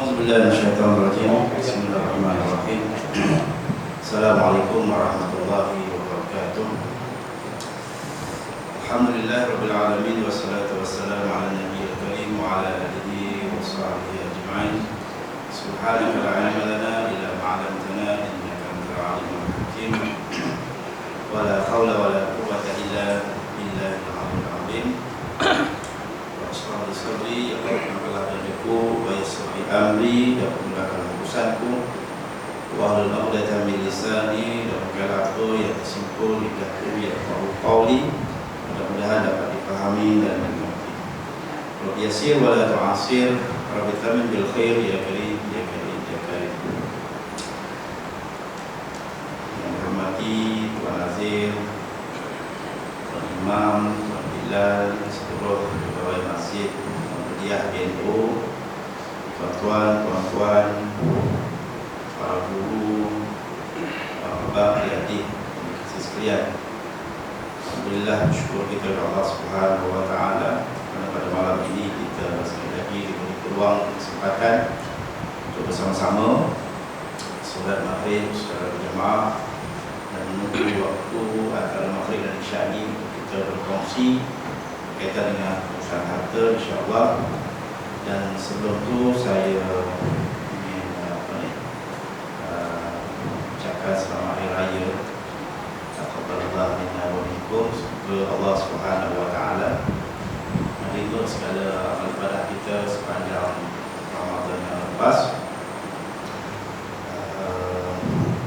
A'udzubillahi minasyaitonirrajim. Bismillahirrahmanirrahim. Assalamualaikum warahmatullahi wabarakatuh. Alhamdulillahirabbil alamin wassalatu wassalamu ala nabiyil karim wa ala alihi wa sahbihi ajma'in. Subhanaka la ilma lana illa ma 'allamtana innaka antal alimul hakim. Wa la haula wa la quwwata illa billahil aliyyil azim. Sadri ya Allah dariku wa yasri amri dan mudahkan urusanku wa hlul 'uqdatam min lisani dan segala apa yang tersimpul di dalam qauli mudah-mudahan dapat dipahami dan dimengerti. Rabbi yassir wa la tu'assir, Rabbi tamin bil khair ya karim ya karim ya karim. Yang hormati Tuan Nazir, Tuan Imam, Tuan Bilal, seluruh pegawai masjid Muhammadiyah BNO, tuan-tuan, puan-puan, para guru, para adik-adik kasih sekalian. Alhamdulillah, syukur kita kepada Allah Subhanahu wa taala kerana pada malam ini kita sekali lagi diberi peluang kesempatan untuk bersama-sama solat maghrib secara berjemaah dan menunggu waktu antara maghrib dan isya ini kita berkongsi berkaitan dengan urusan harta insya-Allah. Dan sebelum tu saya ingin ucapkan selamat hari raya taqabbalallahu minna wa minkum. Semoga Allah Subhanahu wa taala menerima segala amal ibadah kita sepanjang Ramadan yang lepas,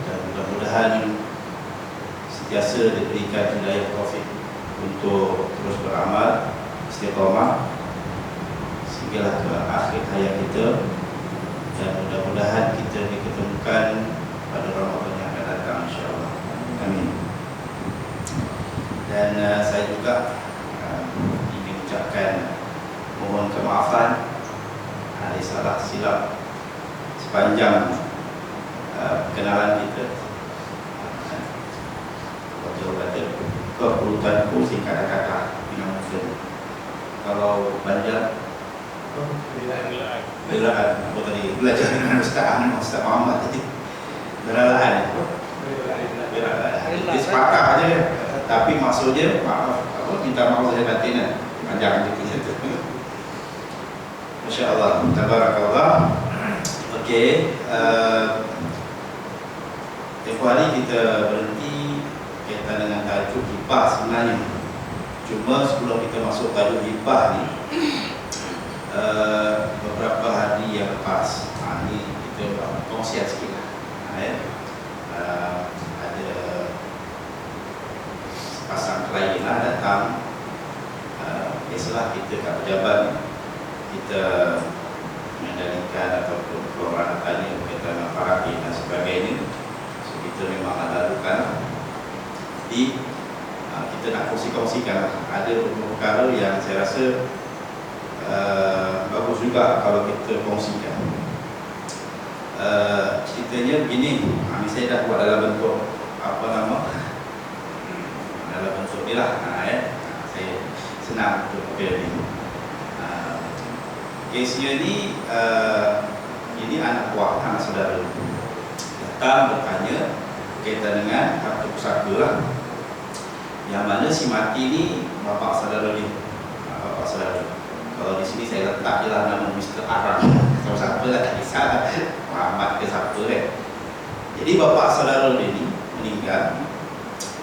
dan mudah-mudahan sentiasa diberikan hidayah taufik untuk terus beramal istiqamah sehinggalah ke akhir hayat kita, dan mudah-mudahan kita diketemukan pada Ramadan yang akan datang insya-Allah. Amin. Dan saya juga ingin ucapkan mohon kemaafan ada salah silap sepanjang perkenalan kita. Kalau kata kepurutanku sing kata-kata yang mungkin kalau Banjar belaan apa tadi belajar dengan Ustaz Muhammad tadi belaan sepakat aja, tapi maksudnya maaf apa minta maaf saya batin panjang gitu. Masya-Allah, tabarakallah. Okey, tempoh hari kita berhenti kaitan dengan tajuk hibah sebenarnya. Cuma sebelum kita masuk tajuk hibah ni, beberapa hari yang lepas, ni kita buat kongsian sikit lah. Ada sepasang klien lah datang. Biasalah kita kat pejabat kita mengendalikan ataupun keluaran tanya berkaitan dengan paraki dan sebagainya. So kita memang lalukan. Jadi kita nak kongsikan ada beberapa perkara yang saya rasa bagus juga kalau kita kongsikan. Ceritanya begini, ini saya dah buat dalam bentuk apa nama, dalam bentuk ni lah. Saya senang untuk pakai ni. Kesnya ni ini anak buah, anak saudara datang bertanya berkaitan dengan harta pusaka lah, yang mana si mati ni bapa saudara dia. Bapa saudara. Kalau di sini saya letak je lah nama Mr. Arab. Kalau siapa lah tak kisah Muhammad ke siapa kan. Jadi bapa saudara dia ni meninggal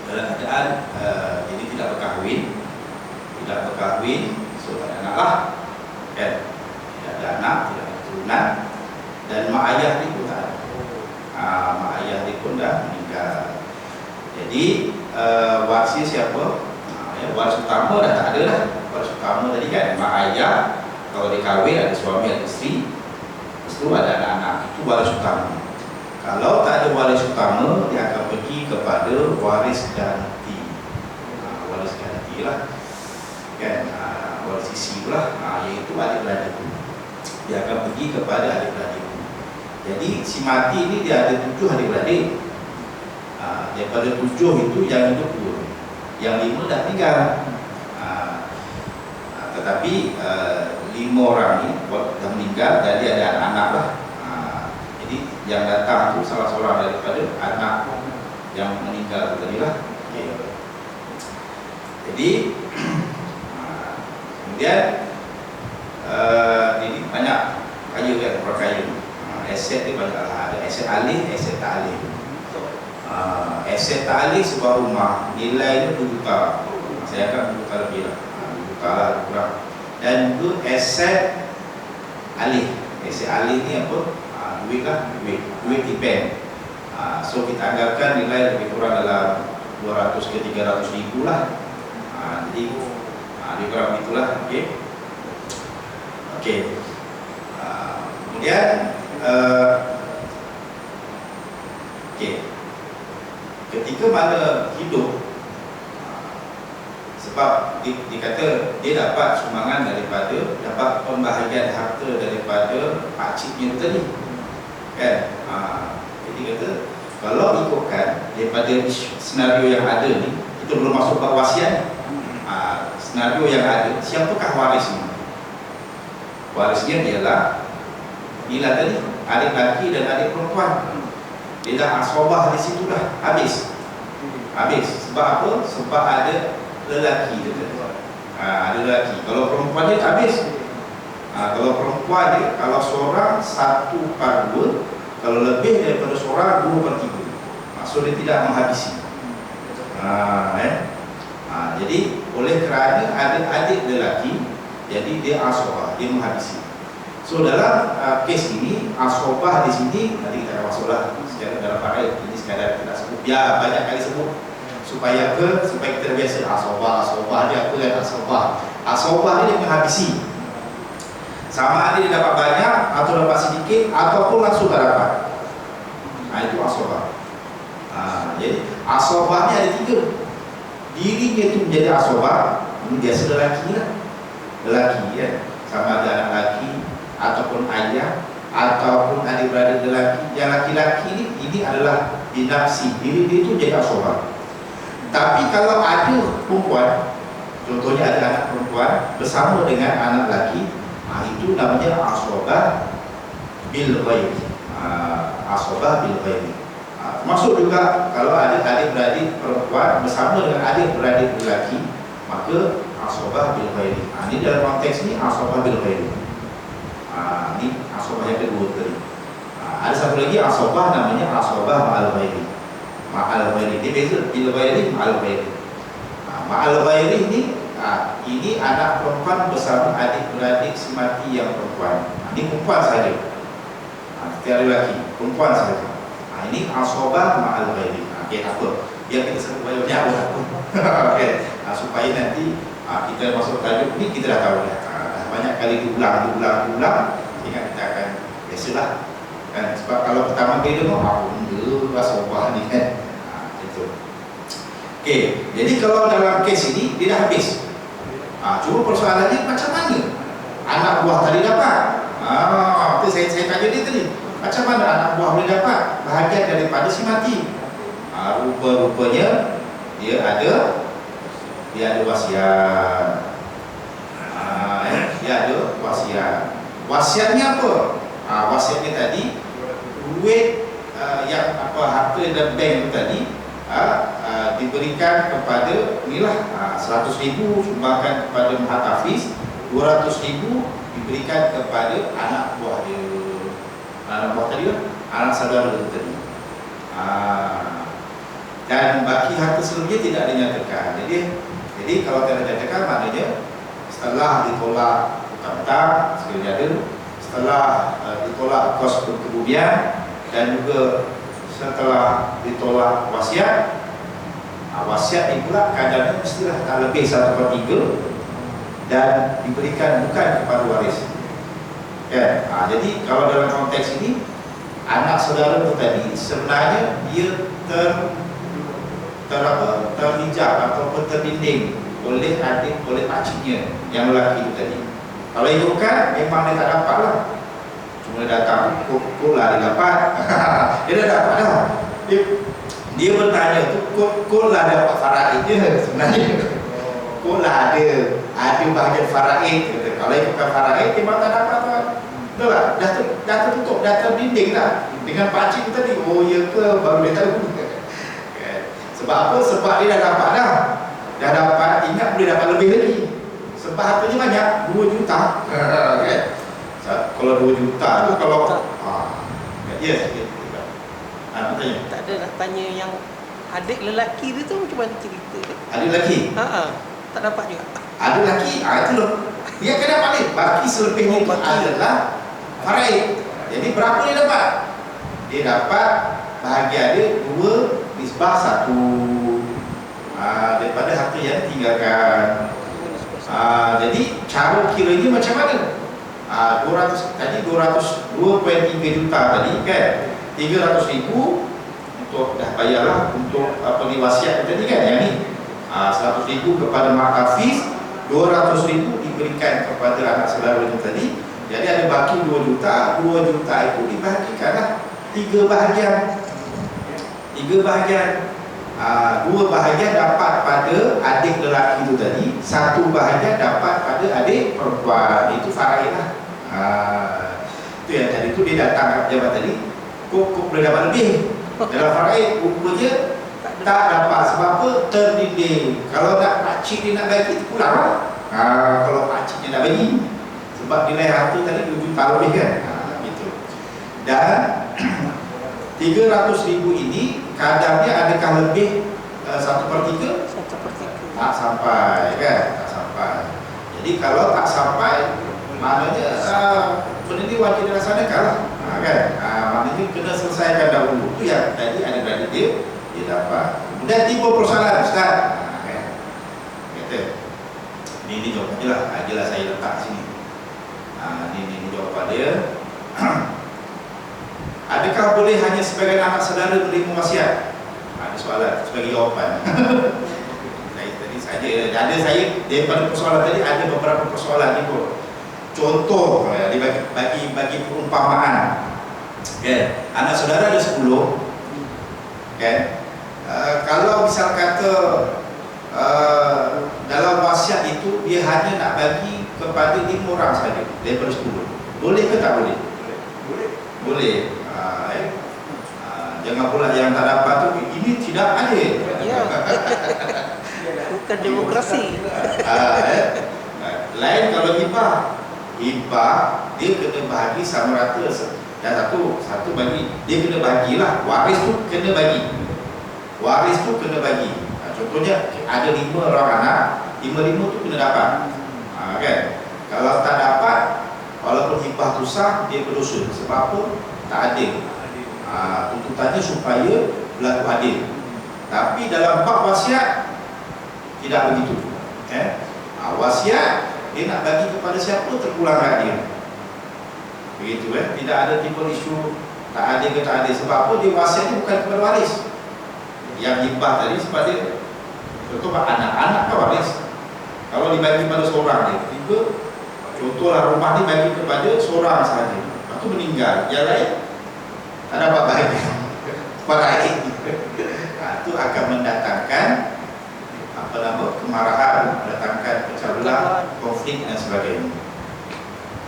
dalam keadaan jadi tidak berkahwin. So tak ada anak lah kan. Tidak ada anak, tidak ada keturunan. Dan mak ayah dia pun tak ada. Mak ayah dia pun dah meninggal. Jadi warisnya siapa? Waris utama dah tak ada lah. Waris utama tadi kan mak ayah, kalau dia kahwin ada suami ada isteri, lepas tu ada anak-anak, itu waris utama. Kalau tak ada waris utama, dia akan pergi kepada waris ganti. Waris ganti lah kan, waris isi lah, iaitu adik-beradik. Dia akan pergi kepada adik-beradik. Jadi si mati ni dia ada 7 adik-beradik. Daripada 7 itu yang hidup 2, yang 5 dah tinggal. Tetapi 5 orang ni dah meninggal, jadi ada anak-anak lah. yang datang tu salah seorang daripada anak yang meninggal tadi lah. Okay. Jadi kemudian ini banyak kaya kan, orang kaya. Aset dia banyak lah, ada aset alih, aset tak alih. Aset tak alih sebuah rumah nilai dia 2 juta. Saya akan 2 juta lebih lah, 2 juta lah kurang. Dan itu aset alih. Aset alih ni apa? Duit lah, duit depend. So kita anggapkan nilai lebih kurang dalam 200 ke 300 ribu lah. Jadi lebih kurang begitulah. Okey. Okey. Kemudian okey. Ketika mana hidup, sebab dikata dia dapat sumbangan daripada, dapat pembahagian harta daripada pakciknya tadi kan. Jadi kata kalau ikutkan daripada senario yang ada ni, itu belum masuk bab wasiat. Senario yang ada, siapakah warisnya? Warisnya ialah inilah tadi, adik lelaki dan adik perempuan. Dia dah asobah di situ dah, habis. Sebab apa? Sebab ada lelaki dia. Ada lelaki. Kalau perempuan dia habis. Kalau perempuan dia, kalau seorang 1/2, kalau lebih daripada seorang 2/3. Maksud dia tidak menghabisi. Jadi oleh kerana ada adik lelaki, jadi dia asobah, dia menghabisi. So dalam kes ini, asobah di sini nanti kita akan masuklah secara dalam pakai. Ini sekadar kita sebut, biar banyak kali sebut supaya apa? Supaya kita biasa asobah dia apa kan? Asobah dia menghabisi. Sama ada dia dapat banyak atau dapat sedikit ataupun langsung tak dapat. Itu asobah. Jadi asobah ni ada 3. Dirinya itu menjadi asobah. Ini biasa lelaki lah. Lelaki ya. Sama ada anak lelaki ataupun ayah ataupun adik-beradik lelaki. Yang laki-laki ini adalah dinafsi, diri dia itu jadi asobah. Tapi kalau ada perempuan, contohnya ada anak perempuan bersama dengan anak lelaki, itu namanya asobah bil ghaib. Asobah bil ghaib. Termasuk juga kalau ada adik-beradik perempuan bersama dengan adik-beradik lelaki, maka asobah bil ghaib. Ini dalam konteks ini asobah bil ghaib. Ini asobah yang kedua tadi. Ada satu lagi asobah namanya asobah ma'al ghairi. Ma'al ghairi ini beza, bil ghairi ma'al ghairi. Ma'al ghairi ini anak perempuan bersama adik-beradik si mati yang perempuan. Ini perempuan saja. Tiada lelaki, perempuan saja. Ini asobah ma'al ghairi. Okey, apa? Biar kita sebut banyak apa. Okey, supaya nanti kita masuk tajuk ni kita dah tahu dah. Banyak kali diulang sehingga kita akan biasalah kan. Sebab kalau pertama kali dia apa benda asobah ni kan. Itu. Okey, jadi kalau dalam kes ini dia dah habis. Cuma persoalannya macam mana anak buah tadi dapat? Itu saya tanya dia tadi. Macam mana anak buah boleh dapat bahagian daripada si mati? Rupa-rupanya dia ada wasiat. Dia ada wasiat. Wasiatnya apa? Wasiatnya tadi duit yang harta dan bank tadi diberikan kepada inilah 100,000 sumbangkan kepada Mahathafiz, 200,000 diberikan kepada anak buah dia. Anak buah tadi lah, anak saudara dia tadi. Dan baki harta selebihnya tidak dinyatakan. Jadi kalau tidak dinyatakan maknanya setelah ditolak hutang-hutang sekali ada, setelah ditolak kos kerugian, dan juga setelah ditolak wasiat, wasiat ini pula kadarnya mestilah tak lebih 1/3 dan diberikan bukan kepada waris. Ya, jadi kalau dalam konteks ini anak saudara itu tadi sebenarnya dia terhijab ataupun terlindung oleh pakciknya yang lelaki itu tadi. Kalau itu kan memang dia tak dapat lah. Cuma datang kok lah dia dapat. Dia dah dapat dah. Dia bertanya tu kok lah dapat faraidnya sebenarnya. Kok lah ada bahagian faraid. Kalau itu bukan faraid dia memang tak dapat tuan. Betul tak? Dah tertutup, dah terdinding lah. Dengan pakcik tadi, oh ya ke, baru dia tahu. Sebab apa? Sebab dia dah dapat dah. Dah dapat, ingat boleh dapat lebih lagi. Sebab hartanya banyak, 2 juta. Okay. Kalau 2 juta tu, kalau ya, apa tanya? Tak ada, nak tanya yang adik lelaki dia tu macam mana cerita dia? Adik lelaki? Tak dapat juga. Adik lelaki, itu loh. Dia akan dapat ni. Baki selebihnya itu adalah faraid. Jadi berapa dia dapat? Dia dapat bahagian dia 2 nisbah 1 daripada harta yang ditinggalkan. Jadi cara kiranya macam mana? 200 tadi 2.3 juta tadi kan, 300,000 untuk dah bayarlah untuk ni wasiat tadi kan, yang ni 100,000 kepada mak hafiz, 200,000 diberikan kepada anak saudara itu tadi. Jadi ada baki 2 juta. 2 juta itu dibahagikanlah 3 bahagian. 3 bahagian. 2 bahagian dapat pada adik lelaki itu tadi, 1 bahagian dapat pada adik perempuan. Itu faraid lah. Itu yang tadi tu dia datang jabat tadi, kok boleh dapat lebih. Dalam faraid rupanya tak dapat. Sebab apa? Terdinding. Kalau nak pakcik dia nak bagi, itu pulang lah. Kalau pakciknya nak bagi, sebab nilai harta tadi 2 juta lebih kan. Gitu. Dan 300,000 ini kadarnya adakah lebih 1/3? 1/3. Tak sampai kan? Tak sampai. Jadi kalau tak sampai, maknanya benda ni wajib dilaksanakan lah. Kan? Maknanya kena selesaikan dahulu. Itu yang tadi adik-adik dia dapat. Kemudian timbul persoalan, Ustaz. Kata, ini jawapan dia lah. Ajalah saya letak sini. Ini jawapan dia. Adakah boleh hanya sebagai anak saudara menerima wasiat? Ada soalan sebagai jawapan. Tadi saja ada saya daripada persoalan tadi ada beberapa persoalan itu. Contoh bagi perumpamaan. Okay. Anak saudara ada 10. Okay. Kalau misal kata dalam wasiat itu dia hanya nak bagi kepada 5 orang saja daripada 10. Boleh ke tak boleh? Boleh. Jangan pula yang tak dapat tu ini tidak adil. Ya. Bukan demokrasi. Lain kalau hibah dia kena bahagi sama rata. Dan satu bagi, dia kena bagilah. Waris tu kena bagi. Contohnya ada 5 orang anak, 5 tu kena dapat. Kan? Kalau tak dapat, walaupun hibah tu sah, dia berdosa. Sebab apa? Tak adil. Tuntutannya supaya berlaku adil. Tapi dalam bab wasiat tidak begitu. Wasiat dia nak bagi kepada siapa terpulang kat dia. Begitu tidak ada timbul isu tak adil ke tak adil. Sebab apa? Dia wasiat ni bukan kepada waris. Yang hibah tadi sebab dia contoh anak-anak kan waris. Kalau dibagi kepada seorang dia, tiba contohlah rumah ni bagi kepada seorang sahaja, lepas tu meninggal, yang lain tak dapat bahagia faraid. Itu akan mendatangkan kemarahan, mendatangkan pecah belah, konflik dan sebagainya.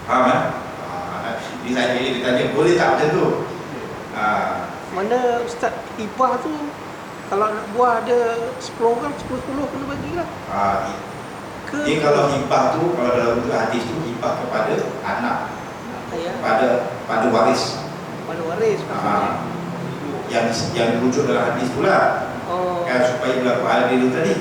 Faham? Ini saya ditanya boleh tak macam tu? Mana Ustaz hibah tu kalau anak buah ada 10 orang, 10 kena bagilah. Dia kalau hibah tu, kalau dalam bentuk hadis tu hibah kepada anak, pada waris. Pada waris yang dirujuk dalam hadis pula. Kan supaya berlaku adil tadi.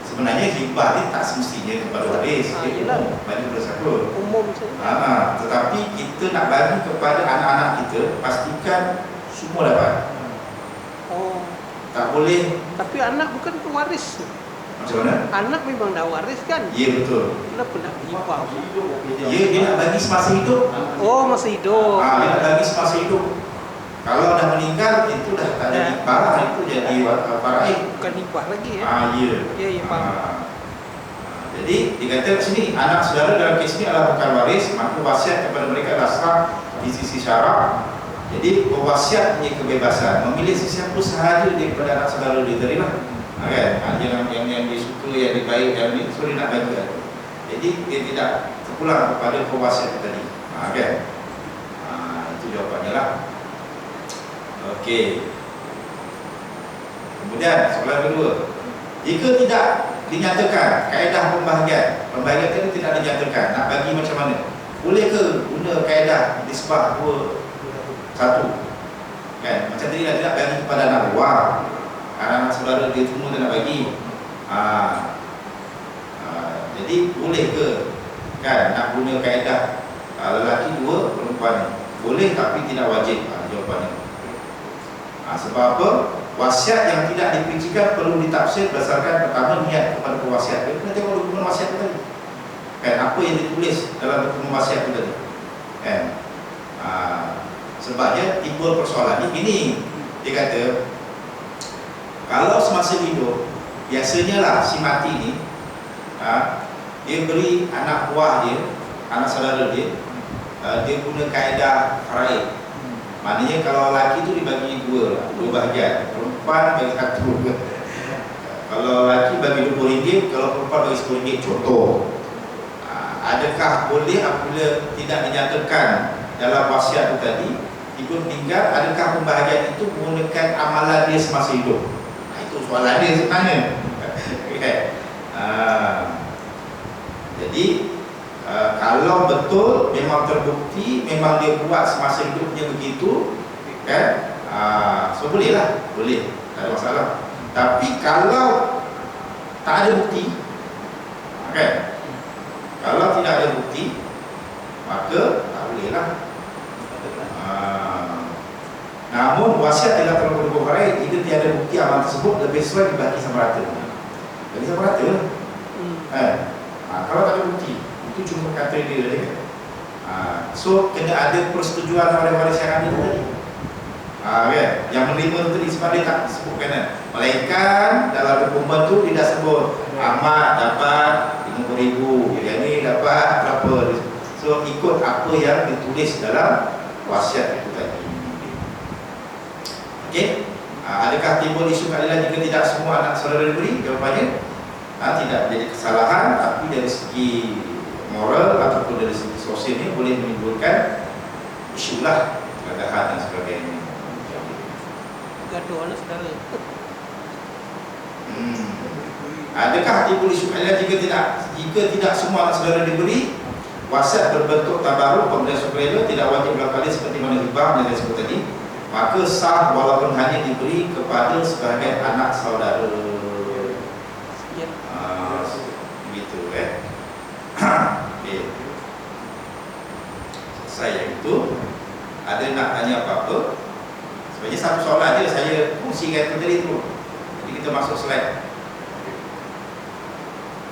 Sebenarnya hibah ni tak semestinya kepada waris. Dia bagi bersakut. Umum saja. Tetapi kita nak bagi kepada anak-anak kita, pastikan semua dapat. Tak boleh. Tapi anak bukan pewaris. Macam mana? Anak memang dah waris kan? Ya, betul. Kenapa nak hibah? Dia nak bagi semasa hidup. Masa hidup. Dia nak bagi semasa hidup. Kalau dah meninggal, itu dah tak jadi hibah, itu jadi faraid. Bukan hibah lagi ya? Ya. Ya, faham. Jadi dikatakan sini anak saudara dalam kes ini adalah bukan waris, maka wasiat kepada mereka adalah sah di sisi syarak. Jadi pewasiat punya kebebasan memilih sesiapa sahaja daripada anak saudara dia terima. Kan? Yang dia suka, yang dia baik, yang dia suruh nak bagi. Jadi dia tidak terpulang kepada pewasiat tadi. Kan? jawapannya lah. Okey. Kemudian soalan kedua, jika tidak dinyatakan kaedah pembahagian tadi tidak dinyatakan, nak bagi macam mana? Boleh ke guna kaedah nisbah 2:1? Kan? Macam tadi tidak bagi kepada anak buah, anak saudara dia semua dia nak bagi. Jadi boleh ke kan nak guna kaedah lelaki 2, perempuan? Boleh tapi tidak wajib. Jawapannya. Sebab apa? Wasiat yang tidak diperincikan perlu ditafsir berdasarkan pertama niat kepada pewasiat. Kita kena tengok dokumen wasiat itu tadi. Kan apa yang ditulis dalam dokumen wasiat itu tadi. Kan? Sebabnya timbul persoalan ini. Dia kata kalau semasa hidup biasanya lah si mati ni dia beri anak buah dia, anak saudara dia, dia guna kaedah faraid. Maknanya kalau lelaki tu dibagi dua bahagian, perempuan bagi 1. Kalau lelaki bagi RM20, kalau perempuan bagi RM10, contoh. Adakah boleh apabila tidak dinyatakan dalam wasiat itu tadi, ibu meninggal, adakah pembahagian itu menggunakan amalan dia semasa hidup? Itu soalan dia sebenarnya. Jadi kalau betul memang terbukti memang dia buat semasa hidupnya begitu, kan? So bolehlah, boleh, tak ada masalah. Tapi kalau tak ada bukti, kan? Kalau tidak ada bukti, maka tak bolehlah. Namun wasiat tidak terlalu berkorai jika tiada bukti amal tersebut lebih sesuai dibagi sama rata. Bagi sama rata lah. Kalau tak ada bukti, itu cuma kata dia kan. So kena ada persetujuan oleh waris yang ada tadi. Kan? Yang menerima tu tadi sebab dia tak sebutkan kan. Melainkan dalam dokumen tu dia dah sebut Ahmad dapat RM50,000, yang ni dapat berapa. So ikut apa yang ditulis dalam wasiat itu tadi. Okey. Adakah timbul isu keadilan jika tidak semua anak saudara diberi? Jawapannya tidak menjadi kesalahan, tapi dari segi moral ataupun dari segi sosial ini boleh menimbulkan isu lah, kegaduhan dan sebagainya. Gaduh anak saudara. Adakah timbul isu keadilan jika tidak semua anak saudara diberi? Wasiat berbentuk tabaruk pemberian sukarela tidak wajib berlaku seperti mana hibah yang disebut tadi, maka sah walaupun hanya diberi kepada sebahagian anak saudara. Begitu kan. Okay. Selesai yang itu. Ada nak tanya apa-apa? Sebenarnya satu soalan je saya kongsikan tadi tu. Jadi kita masuk slide.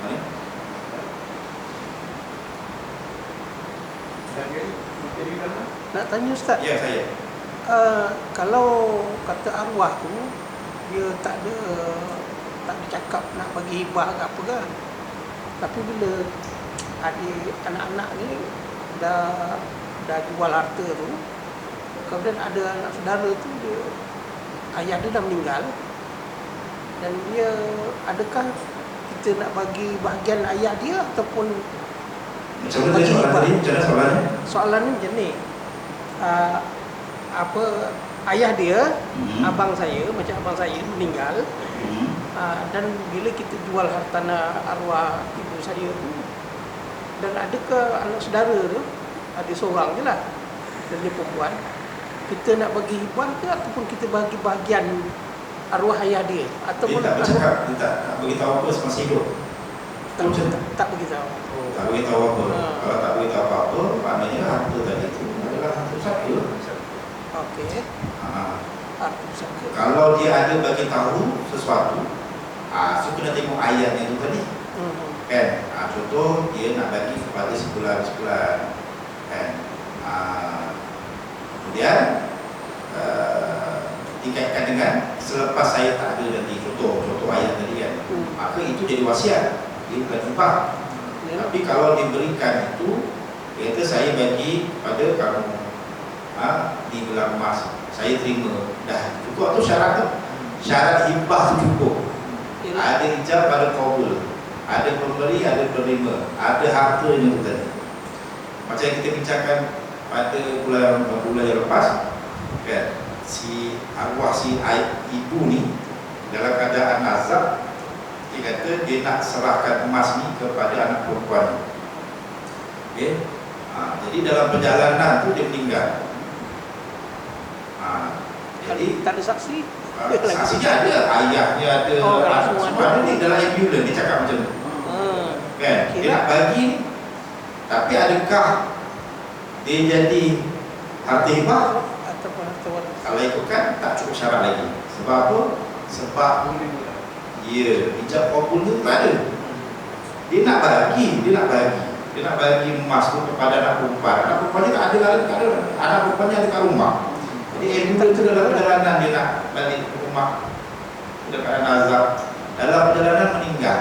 Mana? Nak tanya Ustaz? Ya, saya. Kalau kata arwah tu dia tak ada cakap nak bagi hibah ke apa kan. Tapi bila adik anak-anak ni dah jual harta tu, kemudian ada anak saudara tu ayah dia dah meninggal, dan dia adakah kita nak bagi bahagian ayah dia ataupun macam mana soalan tadi? Macam mana soalannya? Soalannya macam ni. Ayah dia, abang saya, macam abang saya meninggal, dan bila kita jual hartanah arwah ibu saya tu, dan adakah anak saudara tu, ada seorang je lah, dan dia perempuan, kita nak bagi hibah ke ataupun kita bagi bahagian arwah ayah dia, ataupun dia tak bercakap, dia tak beritahu apa semasa hidup. Tak beritahu. Tak beritahu apa. Kalau tak beritahu apa-apa, maknanya harta tadi tu adalah harta pusaka. Okey. Harta pusaka. Kalau dia ada bagi tahu sesuatu, so kena tengok ayatnya tu tadi. Kan? Contoh dia nak bagi kepada sebulan-sebulan. Kan? Kemudian dikaitkan dengan selepas saya tak ada nanti, contoh ayat tadi kan. Maka itu jadi wasiat. Dia bukan hibah. Tapi kalau diberikan itu, dia kata saya bagi pada kamu di gelang emas, saya terima. Dah cukup tu syarat tu. Syarat hibah tu cukup. Ada ijab, ada qabul, ada pemberi, ada penerima, ada hartanya tu tadi. Macam kita bincangkan pada bulan yang lepas, kan, si arwah si ibu ni dalam keadaan azab, dia kata dia nak serahkan emas ni kepada anak perempuan. Okay. Jadi dalam perjalanan tu dia meninggal. Jadi tak ada saksi. saksinya ada, ayahnya ada, semua ada ni dalam ambulans dia cakap macam tu. Kan? Dia nak bagi ni, tapi adakah dia jadi harta hibah? Ataupun harta waris? Kalau ikutkan tak cukup syarat lagi. Sebab apa? Sebab ijab kabul tu tak ada. Dia nak bagi emas tu kepada anak perempuan. Anak perempuannya tak ada lagi, anak perempuannya ada kat rumah. Jadi ambulans tu dalam perjalanan dia nak balik ke rumah dekat azab, dalam perjalanan meninggal.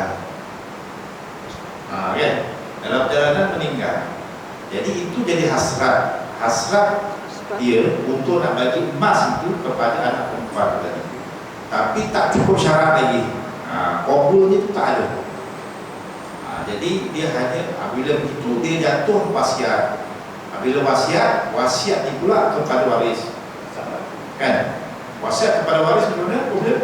Kan? Dalam perjalanan meninggal. Jadi itu jadi hasrat dia untuk nak bagi emas itu kepada anak perempuan tadi. Tapi tak cukup syarat lagi. Kabulnya itu tak ada. Jadi dia hanya apabila begitu dia jatuh wasiat. Apabila wasiat ni pula kepada waris. Kan? Wasiat kepada waris sebenarnya problem.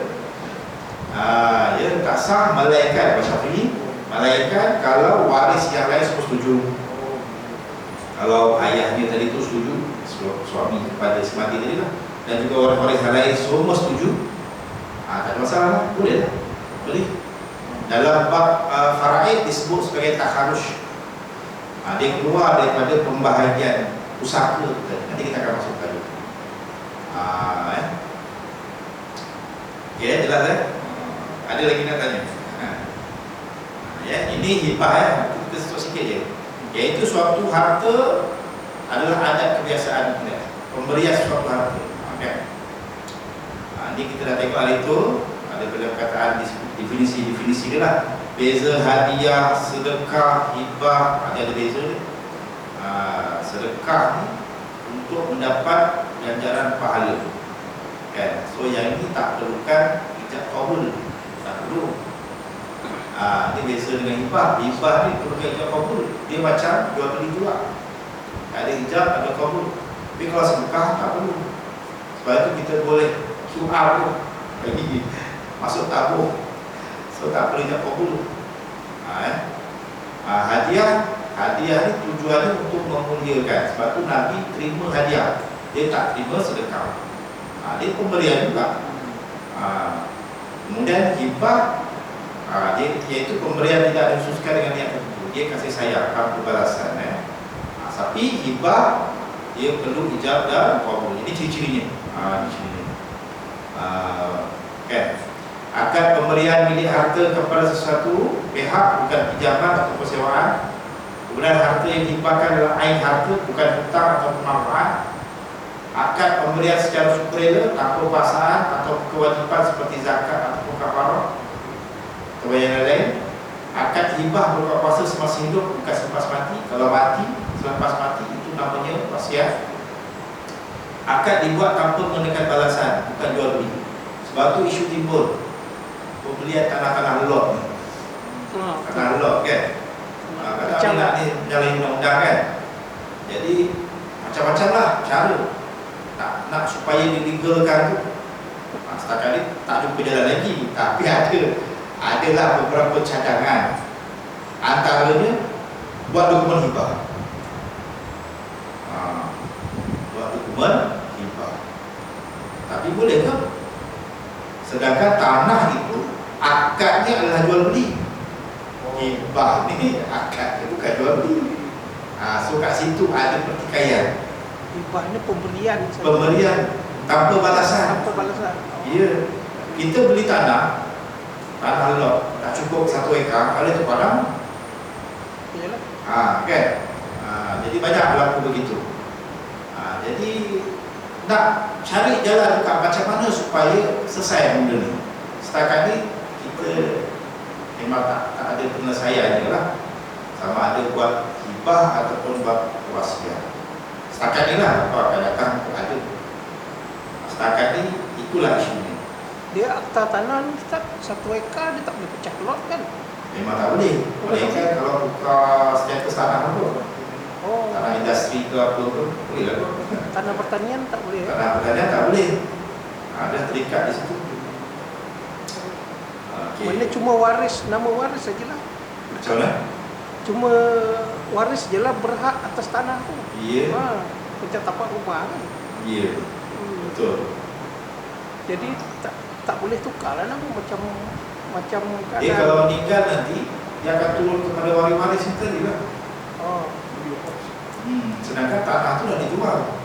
Ya tak sah, malaikat Syafi'i. Malaikat kalau waris yang lain semua setuju. Kalau ayahnya tadi tu setuju, suami kepada si mati tadi lah, dan juga waris-waris yang lain semua setuju, tak ada masalah, boleh lah. Boleh. Dalam bab faraid disebut sebagai takharush. Dia keluar daripada pembahagian pusaka. Nanti kita akan masuk tadi. Okay, jelas Ada lagi nak tanya? Ini hibah kita sebut sikit je. Iaitu suatu harta adalah adat kebiasaan kita. Pemberian suatu harta. Okay. Ini kita dah tengok hari itu. Ada perkataan definisi dia lah. Beza hadiah, sedekah, hibah, ada beza dia. Sedekah ni untuk mendapat ganjaran pahala. Kan? So yang ini tak perlukan ijab kabul. Tak perlu. Ini beza dengan hibah. Hibah ni perlukan ijab kabul. Dia macam jual beli juga. Ada ijab, ada kabul. Tapi kalau sedekah tak perlu. Sebab itu kita boleh QR tu bagi masuk tabung. So tak perlu ijab kabul. Hadiah ni tujuannya untuk memuliakan. Sebab tu Nabi terima hadiah. Dia tak terima sedekah. Dia pemberian juga. Kemudian hibah, iaitu pemberian tidak dikhususkan dengan niat tertentu. Dia kasih sayang, tanpa balasan. Tapi hibah dia perlu ijab dan kabul. Ini ciri-cirinya. Kan? Akad pemberian milik harta kepada sesuatu pihak, bukan pinjaman atau persewaan. Kemudian harta yang dihibahkan adalah ain harta, bukan hutang atau manfaat. Akad pemberian secara sukarela tanpa paksaan atau kewajipan seperti zakat atau kafarah atau yang lain. Akad hibah berupa kuasa semasa hidup, bukan selepas mati. Kalau mati, selepas mati itu namanya wasiat. Akad dibuat tanpa mengenakan balasan, bukan jual beli. Sebab tu isu timbul pembelian tanah-tanah lot ni. Tanah lot kan. Kadang-kadang nak ni menyalahi undang-undang kan. Jadi macam-macam lah cara nak supaya dilegalkan tu. Setakat ni tak ada berjalan lagi. Tapi adalah beberapa cadangan. Antaranya buat dokumen hibah. Buat dokumen hibah. Tapi boleh ke? Sedangkan tanah itu akadnya adalah jual beli. Hibah ni akadnya bukan jual beli. So kat situ ada pertikaian. Hibah ni pemberian tanpa balasan. Ya. Kita beli tanah lot tak cukup 1 ekar, kalau itu padang. Iyalah. Kan? Jadi banyak berlaku begitu. Jadi nak cari jalan juga macam mana supaya selesai benda ni. Setakat ni kita memang tak ada penyelesaian je lah. Sama ada buat hibah ataupun buat wasiat. Setakat ni lah, apa akan datang ada. Setakat ni itulah isunya. Dia akta tanah ni Ustaz, 1 ekar dia tak boleh pecah lot kan? Memang tak boleh. Boleh kan kalau buka status tanah tu. Tak tanah industri ke apa ke, boleh lah. Tanah pertanian tak boleh. Tanah pertanian tak boleh. Ada terikat di situ. Mana cuma waris, nama waris sajalah. Macam mana? Cuma waris je lah berhak atas tanah tu. Ya. Macam tapak rumah kan. Ya. Betul. Jadi tak boleh tukar lah nama macam Dia kalau meninggal nanti dia akan turun kepada waris-waris kita juga. Sedangkan tanah tu dah dijual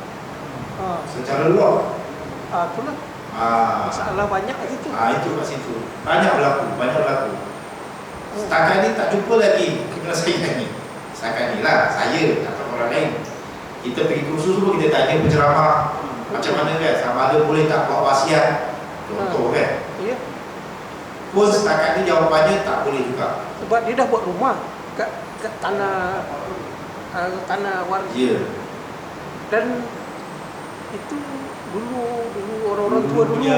secara luas. Itulah masalah banyak kat situ. Itu kat situ. Banyak berlaku. Setakat ni tak jumpa lagi penyelesaian ni. Setakat ni lah, saya atau orang lain. Kita pergi kursus pun kita tanya penceramah macam mana kan, sama ada boleh tak buat wasiat. Contoh kan. Ya. Pun setakat ni jawapannya tak boleh juga. Sebab dia dah buat rumah kat tanah waris. Ya. Dan itu dulu orang tua dulu,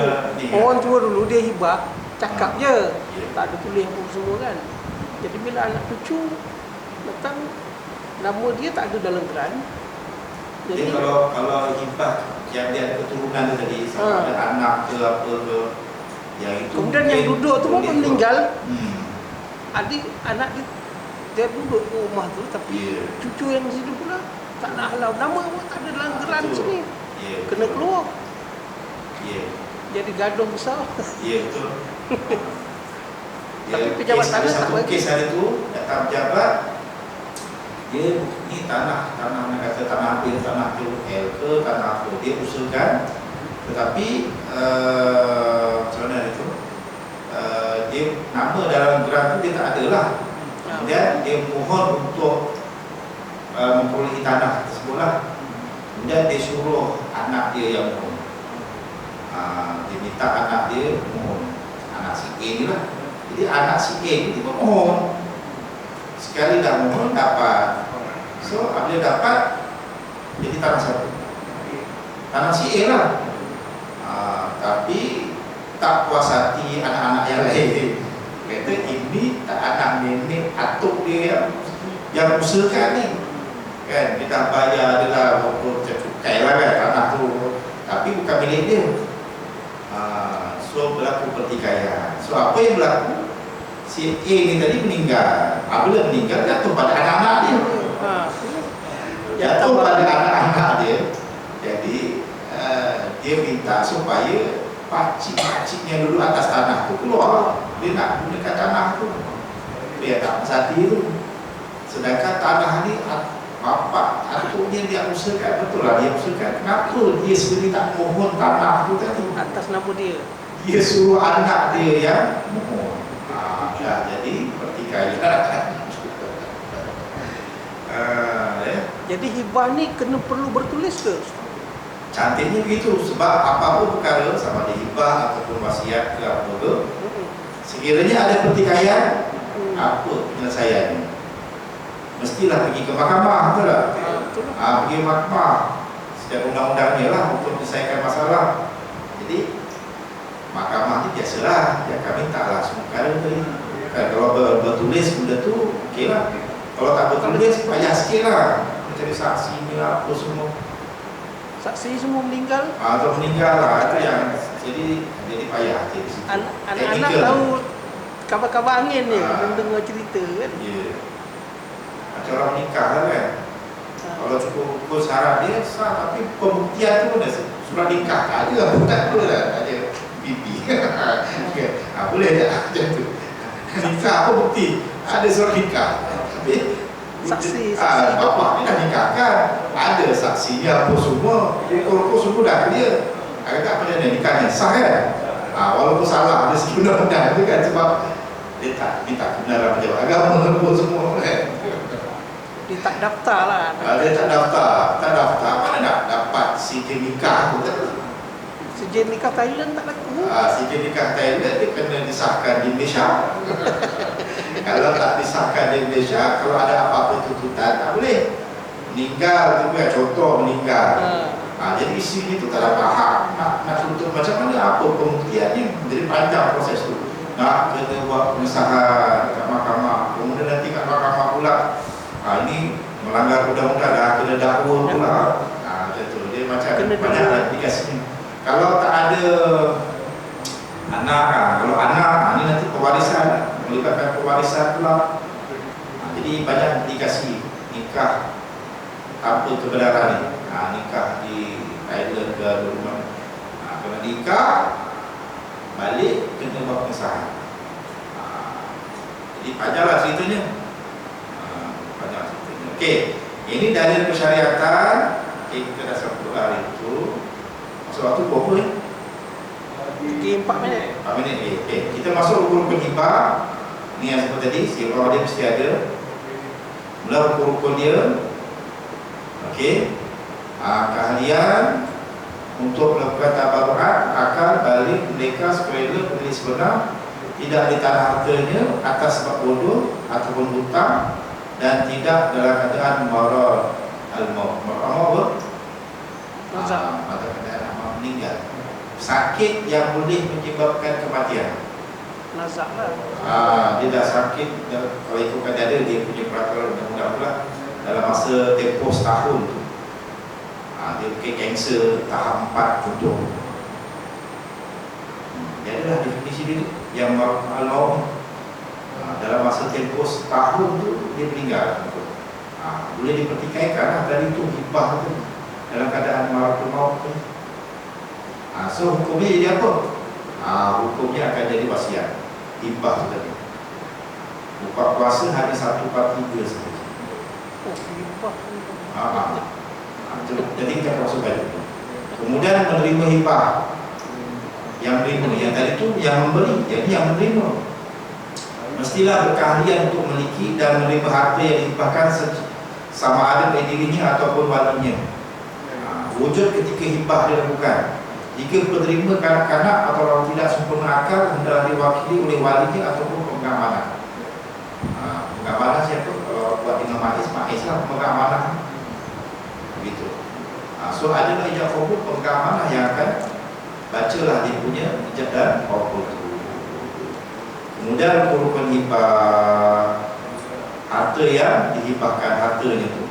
Orang tua dulu dia hibah, cakap je, Ya. tak ada tulis apa semua kan. Jadi bila anak cucu datang, nama dia tak ada dalam geran. Jadi kalau hibah yang dia ada keturunan tu tadi, sama ada anak ke apa ke, yang itu kemudian yang duduk tu pun meninggal, anak dia duduk di rumah tu, tapi cucu yang hidup pula tak nak halau, nama pun tak ada dalam geran sini. Kena keluar. Jadi gaduh besar. Ya, betul. Tapi pejabat tanah tak satu bagi. kes hari tu datang pejabat, dia ni tanah nak kata tanah apa, tanah KL ke tanah apa, dia usulkan, tetapi macam mana itu, dia nama dalam geran tu dia tak ada lah. Kemudian dia mohon untuk memperolehi tanah tersebut lah. Kemudian dia suruh anak dia yang mohon. Dia minta anak dia mohon, anak si A ni lah. Jadi anak si A ni dia mohon. Sekali dah mohon dapat. So apabila dapat, jadi tanah siapa? Tanah si A lah. Tapi tak puas hati anak-anak yang lain. Kata ini tak anak nenek atuk dia yang usahakan ni. Kan, dia dah bayar, dia dah cukai lah kan tanah tu, tapi bukan milik dia. So berlaku pertikaian. So apa yang berlaku, si A ni tadi meninggal. Apabila meninggal, jatuh pada anak-anak dia. Jatuh pada anak-anak dia. Jadi dia minta supaya pakcik-pakcik yang dulu atas tanah tu keluar. Dia nak gunakan tanah tu. Dia tak hati tu. Sedangkan tanah ni bapak atuknya dia usahakan, betul lah dia usahakan. Kenapa dia sendiri tak mohon tanah tu tadi Atas nama dia. Dia suruh anak dia yang mohon. Jadi pertikaian. Jadi hibah ni perlu bertulis ke? Cantiknya begitu. Sebab apa-apa perkara, sama ada hibah ataupun wasiat ke apa ke, sekiranya ada pertikaian, apa penyelesaiannya? Mestilah pergi ke mahkamah, betul tak? Pergi ke mahkamah. Setiap undang-undangnya lah untuk menyelesaikan masalah. Jadi mahkamah ni biasalah, dia akan minta lah semua perkara tadi. Kalau bertulis benda tu, okey lah. Kalau tak bertulis, payah sikit lah. Mencari saksi ni lah, apa semua. Saksi semua meninggal. Atau meninggal lah, itu yang jadi payah. Anak-anak tahu kabar-kabar angin ni, dengar cerita kan. Ya. Macam orang nikah lah kan. Kalau cukup ukur syarat dia sah, tapi pembuktian tu pun dah surat nikah tak ada, tak ada lah, tak ada pipi. Boleh tak macam tu? Nikah apa bukti? Ada surat nikah. Tapi saksi bapak ni dah nikahkan, ada saksinya apa semua, ukur-ukur semua dah clear. Agak macam mana nikahnya sah kan? Walaupun salah ada segi undang-undang tu kan, sebab dia tak kebenaran pejabat agama pun semua kan. Dia tak daftar lah. Dia tak daftar, mana nak dapat sijil nikah tu kan? Sijil nikah Thailand tak laku. Sijil nikah Thailand dia kena disahkan di Malaysia. Kalau tak disahkan di Malaysia, kalau ada apa-apa tuntutan tak boleh. Meninggal tu kan, contoh meninggal. Jadi isi ni tu tak dapat hak nak tuntut macam mana, apa pembuktiannya. Jadi panjang proses tu. Nak kena buat pengesahan kat mahkamah, kemudian nanti kat mahkamah pula ini melanggar undang-undang dah kena dakwa pula. Macam tu. Dia macam Kena banyak dakwa. aplikasinya. Kalau tak ada anak, kalau anak ni nanti pewarisan, melibatkan pewarisan pula. Jadi banyak aplikasi nikah tanpa kebenaran ni. Nikah di Thailand ke rumah. Kalau nikah balik kena buat pengesahan. Jadi panjanglah ceritanya. Panjang ceritanya. Okey, ini dalil persyariatan. Kita dah sebut hari itu. Masa waktu berapa ni? Di 4 minit. 4 minit. Okey, kita masuk rukun hibah. Ni yang seperti tadi, sifat dia mesti ada. Mula rukun dia. Okey. Keahlian untuk melakukan tabarruat, akal, balik, mereka sekaligus penulis benar, tidak ditanah hartanya atas sebab bodoh ataupun hutang, dan tidak dalam keadaan marar al-maut. Marar apa? Pada keadaan amal meninggal. Sakit yang boleh menyebabkan kematian. Nazak lah. Dia dah sakit, kalau ikutkan dia punya peraturan undang-undang pula dalam masa tempoh setahun tu. Dia mungkin kanser tahap 4 contoh. Dia adalah definisi dia yang maral dalam masa tempoh setahun tu dia meninggal. Boleh dipertikaikan dari itu hibah tu dalam keadaan maral maut tu. So hukumnya jadi apa? Hukumnya akan jadi wasiat. Hibah tu tadi. Buka puasa hanya 1/3 sahaja. Oh, hibah. Jadi kita masuk balik. Kemudian menerima hibah. Yang menerima, yang tadi tu yang memberi, jadi yang menerima mestilah berkeahlian untuk memiliki dan menerima harta yang dihibahkan sama ada pada dirinya ataupun walinya. Wujud ketika hibah dilakukan. Jika penerima kanak-kanak atau orang tidak sempurna akal, hendaklah diwakili oleh walinya ataupun pemegang amanah. Pemegang amanah siapa? Kalau buat dengan Maiz lah pemegang amanah. Begitu. So adalah ijab qabul pemegang amanah yang akan bacalah dia punya ijab dan qabul tu. Kemudian rukun hibah, harta yang dihibahkan hartanya tu.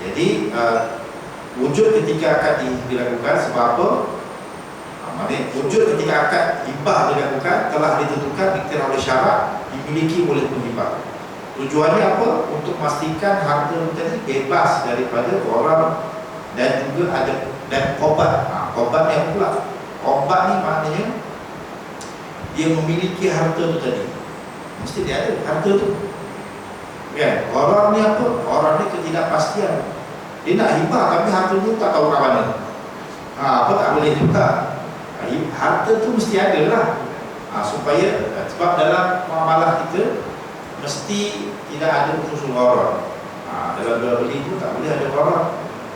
Jadi wujud ketika akad dilakukan sebab apa? Maksudnya wujud ketika akad hibah dilakukan telah ditentukan dikira oleh syarak dimiliki oleh penghibah. Tujuannya apa? Untuk memastikan harta tadi bebas daripada orang dan juga ada dan obat. Obat yang pula. Obat ni maknanya dia memiliki harta tu tadi. Mesti dia ada harta tu. Kan? Orang ni apa? Orang ni ketidakpastian. Dia nak hibah tapi harta tu tak tahu kat mana. Apa tak boleh juga. Harta tu mesti ada lah. Supaya sebab dalam muamalah kita mesti tidak ada khusus gharar. Dalam jual beli itu tak boleh ada gharar.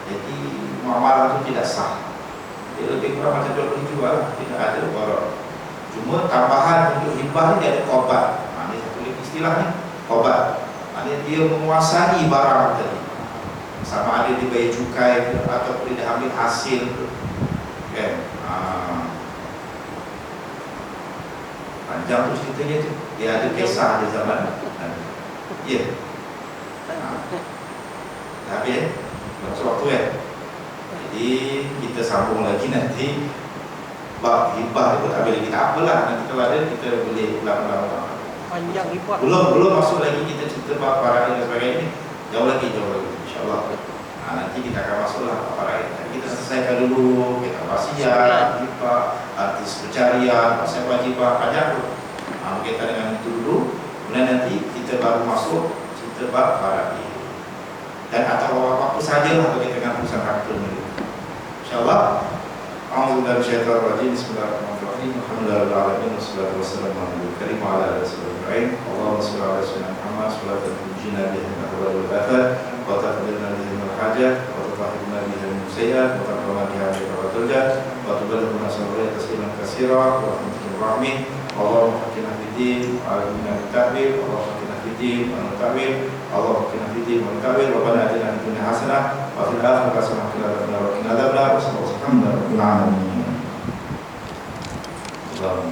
Jadi muamalah itu tidak sah. Dia lebih kurang macam jual beli juga lah. Tidak ada gharar. Cuma tambahan untuk hibah ni dia ada qobat. Ini satu lagi istilah ni, qobat. Maknanya dia menguasai barang tadi. Sama ada dia bayar cukai ke, ataupun dia ambil hasil ke. Kan? Panjang tu ceritanya tu. Dia ada kisah di zaman. Ya. Dah habis masa waktu kan. Jadi kita sambung lagi nanti. Bab hibah itu tak boleh kita apalah. Nanti kalau ada kita boleh ulang-ulang. Panjang hibah. Belum masuk lagi kita cerita bab para dan sebagainya. Jauh lagi InsyaAllah. Nanti kita akan masuklah bab para. Kita selesaikan dulu kita wasiat, hibah, artis pencarian, pasal wajibah, banyak tu. Berkaitan dengan itu dulu. Kemudian nanti kita baru masuk cerita bab para dan atau apa sajalah berkaitan dengan urusan harta ni. InsyaAllah. A'udzubillahi minasyaitonir rajim. Bismillahirrahmanirrahim. Alhamdulillahirabbil alamin wassalatu wassalamu ala nabiyil karim wa ala alihi wasallam. Allahumma shalli ala sayyidina Muhammad salatan tunjina biha min ahwal wal afat wa taqdirna biha min al-hajat wa tutahhirna biha min sayyi'at wa tarhamna biha min al-darajat wa tuballighuna sallallahu tasliman katsira wa rahmatullahi rahmin. Allahumma hakimna fid-din wa alimna bit-ta'wil. Allahumma hakimna fid-din wa al-ta'wil. Allahumma hakimna fid-din wa al-ta'wil. Rabbana atina fid dunya hasanah wa fil akhirati hasanah wa qina adzabannar. Wa qina adzabannar. Wa sallallahu alaihi wa sallam.